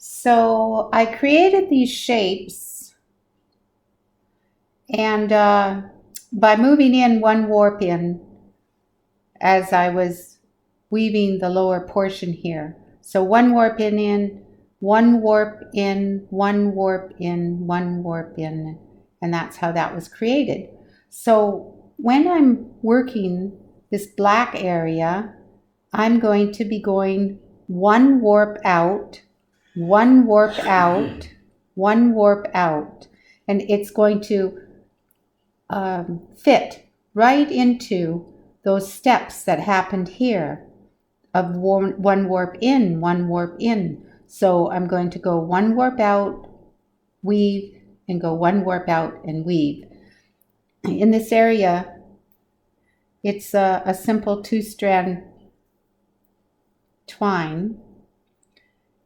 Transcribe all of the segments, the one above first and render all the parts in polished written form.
So I created these shapes, and by moving in one warp in as I was weaving the lower portion here. So one warp in, one warp in, one warp in, one warp in, and that's how that was created. So when I'm working this black area, I'm going to be going one warp out, one warp out, one warp out, and it's going to fit right into those steps that happened here of one warp in, one warp in. So I'm going to go one warp out, weave, and go one warp out and weave. In this area, it's a simple 2-strand twine,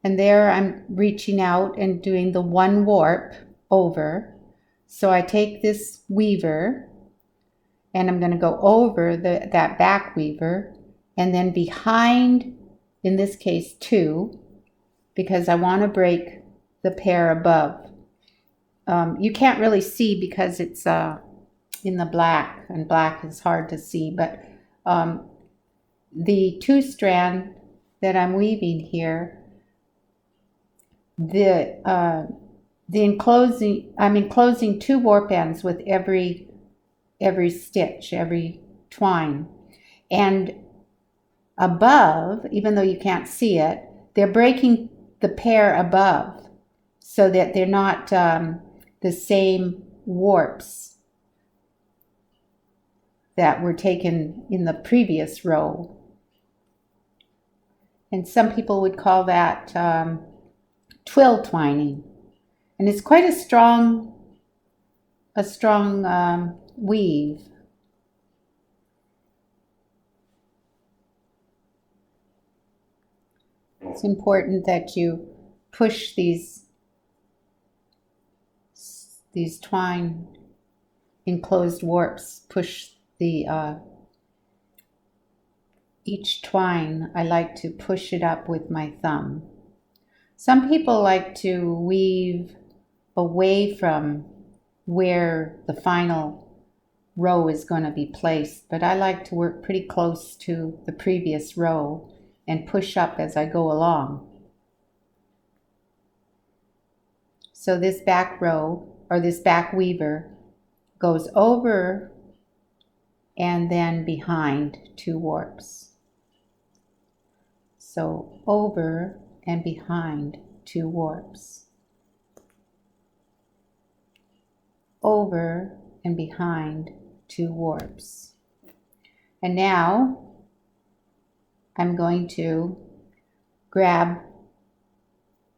and there I'm reaching out and doing the one warp over. So I take this weaver and I'm going to go over that back weaver, and then behind, in this case 2, because I want to break the pair above. You can't really see because it's in the black, and black is hard to see, but the 2-strand that I'm weaving here, I'm enclosing 2 warp ends with every stitch, every twine. And above, even though you can't see it, they're breaking the pair above so that they're not the same warps that were taken in the previous row. And some people would call that twill twining. And it's quite a strong weave. It's important that you push these twine enclosed warps, push the each twine. I like to push it up with my thumb. Some people like to weave away from where the final row is going to be placed, but I like to work pretty close to the previous row and push up as I go along. So this back row, or this back weaver, goes over and then behind 2 warps. So over and behind 2 warps. Over and behind 2 warps. And now I'm going to grab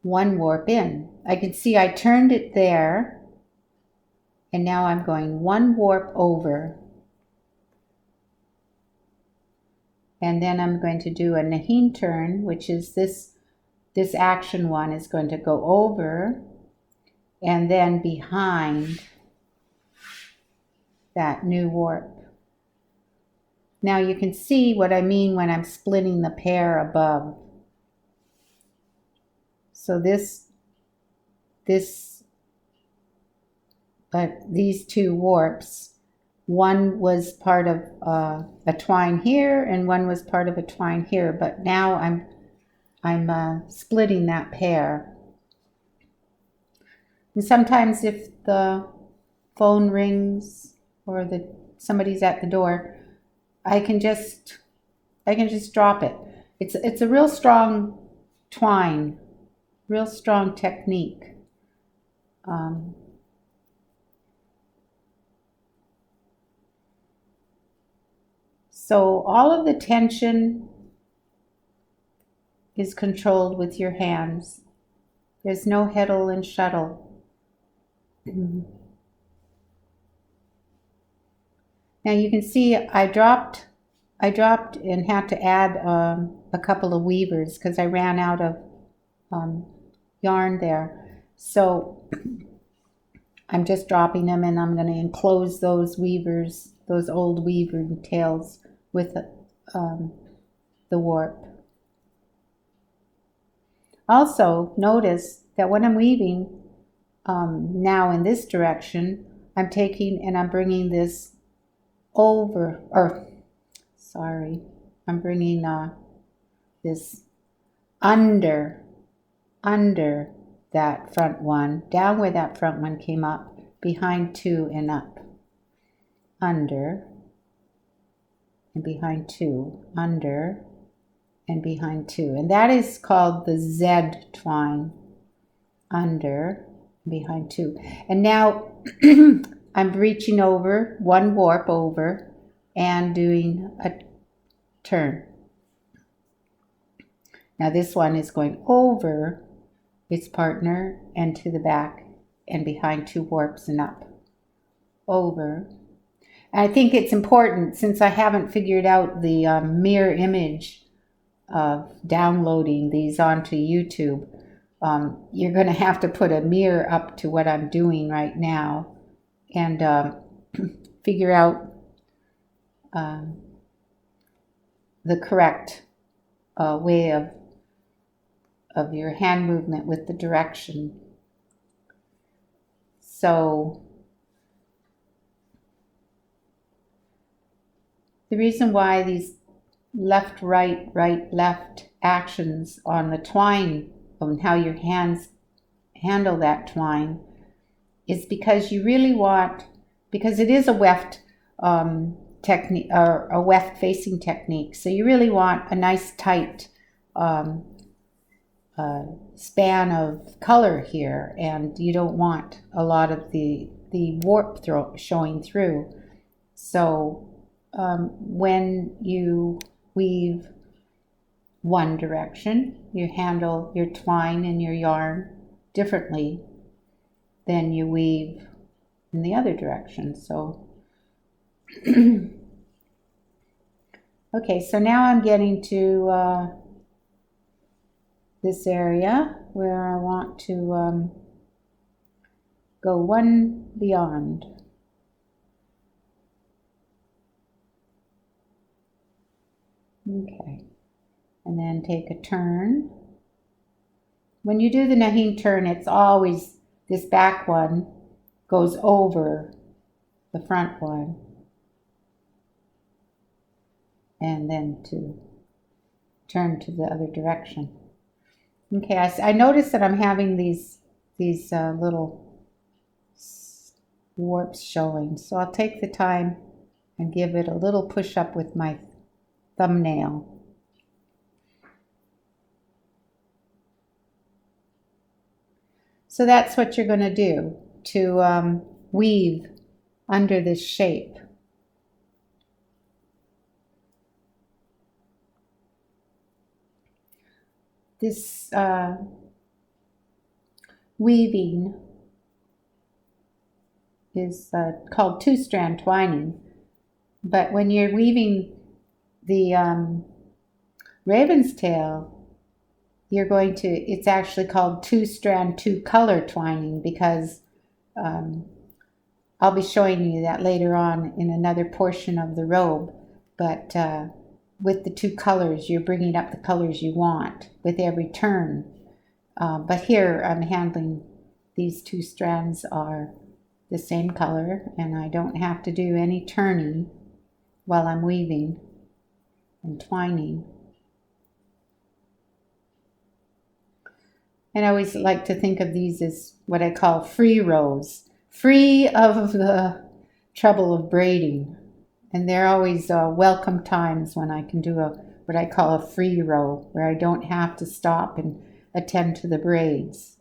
1 warp in. I can see I turned it there, and now I'm going 1 warp over, and then I'm going to do a Naheen turn, which is this action one is going to go over and then behind that new warp. Now you can see what I mean when I'm splitting the pair above. So these 2 warps, one was part of a twine here and one was part of a twine here, but now I'm splitting that pair. And sometimes if the phone rings or somebody's at the door, I can just drop it. It's a real strong twine, real strong technique. So all of the tension is controlled with your hands. There's no heddle and shuttle. Now you can see I dropped and had to add a couple of weavers because I ran out of yarn there. So I'm just dropping them, and I'm going to enclose those weavers, those old weaver tails, with the warp. Also, notice that when I'm weaving now in this direction, I'm taking and I'm bringing this over, or sorry, I'm bringing this under that front one, down where that front one came up, behind two and up, under and behind two, under and behind two. And that is called the Z twine, under, behind two. And now I'm reaching over, one warp over, and doing a turn. Now this one is going over its partner and to the back and behind two warps and up, over. And I think it's important, since I haven't figured out the mirror image of downloading these onto YouTube, you're going to have to put a mirror up to what I'm doing right now and figure out the correct way of your hand movement with the direction. So the reason why these left, right, right, left actions on the twine, on how your hands handle that twine, is because you really want, because it is a weft technique, or a weft facing technique, so you really want a nice tight span of color here, and you don't want a lot of the warp showing through. So when you weave one direction, you handle your twine and your yarn differently than you weave in the other direction. So okay, so now I'm getting to this area where I want to go one beyond. Okay, and then take a turn. When you do the Naheen turn, it's always this back one goes over the front one, and then to turn to the other direction. Okay, I notice that I'm having these little warps showing, so I'll take the time and give it a little push up with my thumbnail. So that's what you're going to do to weave under this shape. This weaving is called two-strand twining, but when you're weaving the raven's tail, you're going to, it's actually called two-strand, two-color twining, because I'll be showing you that later on in another portion of the robe. But with the two colors, you're bringing up the colors you want with every turn. But here I'm handling, these two strands are the same color, and I don't have to do any turning while I'm weaving and twining. And I always like to think of these as what I call free rows, free of the trouble of braiding. And they're always welcome times when I can do what I call a free row, where I don't have to stop and attend to the braids.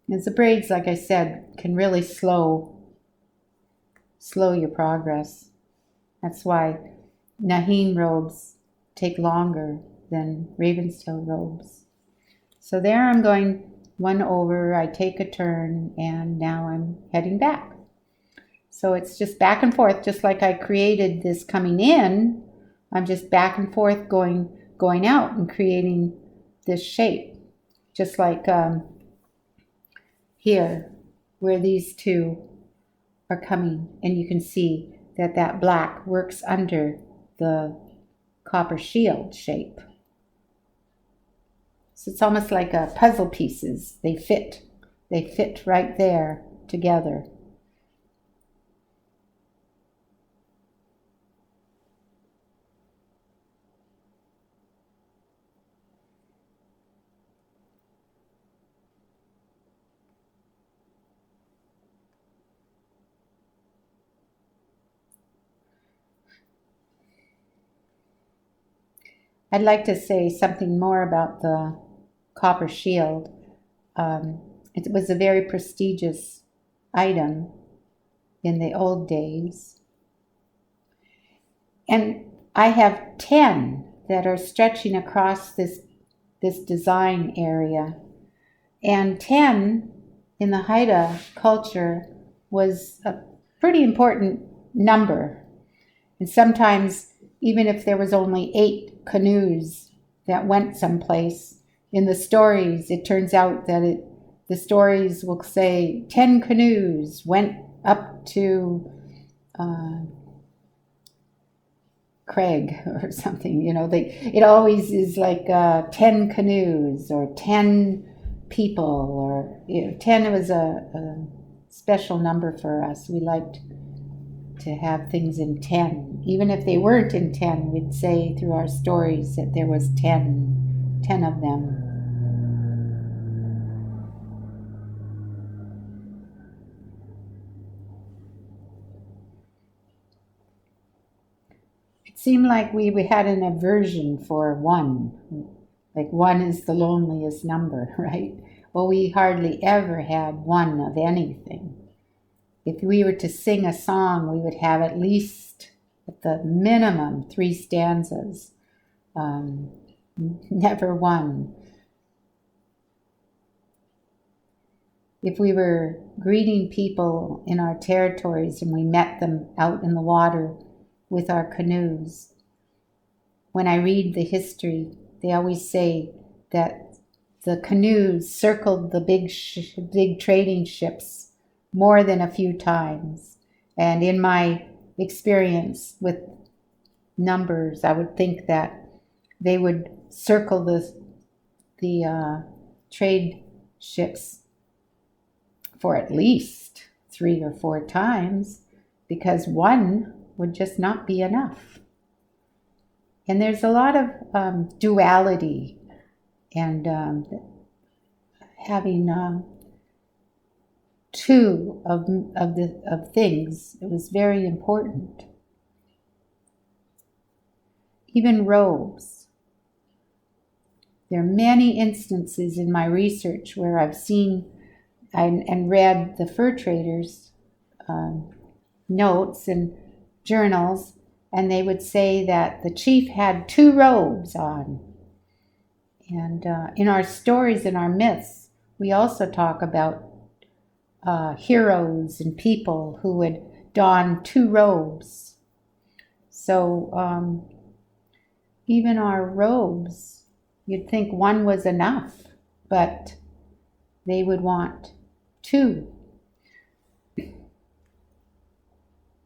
Because the braids, like I said, can really slow your progress. That's why Naheen robes take longer than Raven's tail robes. So there I'm going one over, I take a turn, and now I'm heading back. So it's just back and forth, just like I created this coming in. I'm just back and forth going out and creating this shape. Just like here, where these two are coming, and you can see that that black works under the copper shield shape. So it's almost like puzzle pieces. They fit right there together. I'd like to say something more about the copper shield. It was a very prestigious item in the old days. And I have 10 that are stretching across this design area. And 10 in the Haida culture was a pretty important number. And sometimes, even if there was only 8 canoes that went someplace, in the stories, it turns out that the stories will say 10 canoes went up to Craig or something. It always is like 10 canoes or 10 people, or 10 was a special number for us. We liked to have things in 10. Even if they weren't in 10, we'd say through our stories that there was 10 of them. It seemed like we had an aversion for 1. Like 1 is the loneliest number, right? Well, we hardly ever had 1 of anything. If we were to sing a song, we would have at least, at the minimum, 3 stanzas. Never 1. If we were greeting people in our territories and we met them out in the water with our canoes, when I read the history, they always say that the canoes circled the big trading ships more than a few times. And in my experience with numbers, I would think that they would circle the trade ships for at least 3 or 4 times, because 1 would just not be enough. And there's a lot of duality and having 2 of things. It was very important. Even robes. There are many instances in my research where I've seen and read the fur traders' notes and journals, and they would say that the chief had 2 robes on. And in our stories and our myths, we also talk about heroes and people who would don 2 robes. So even our robes, you'd think 1 was enough, but they would want 2.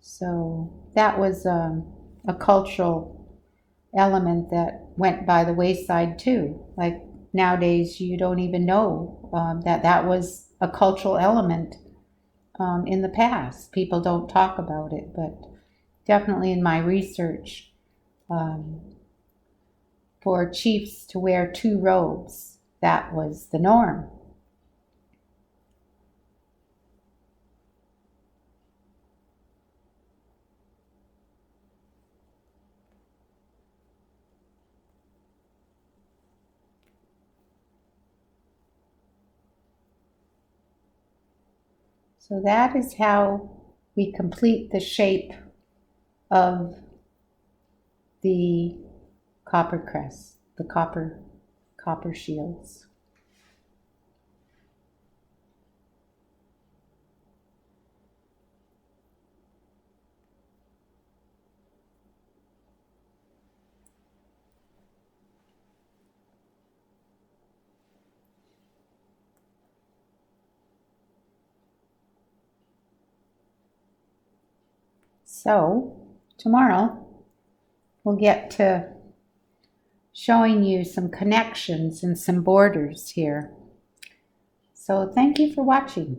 So that was a cultural element that went by the wayside too. Like nowadays, you don't even know that was a cultural element in the past. People don't talk about it, but definitely in my research, for chiefs to wear 2 robes, that was the norm. So that is how we complete the shape of the copper crest, the copper shields. So tomorrow we'll get to showing you some connections and some borders here. So thank you for watching.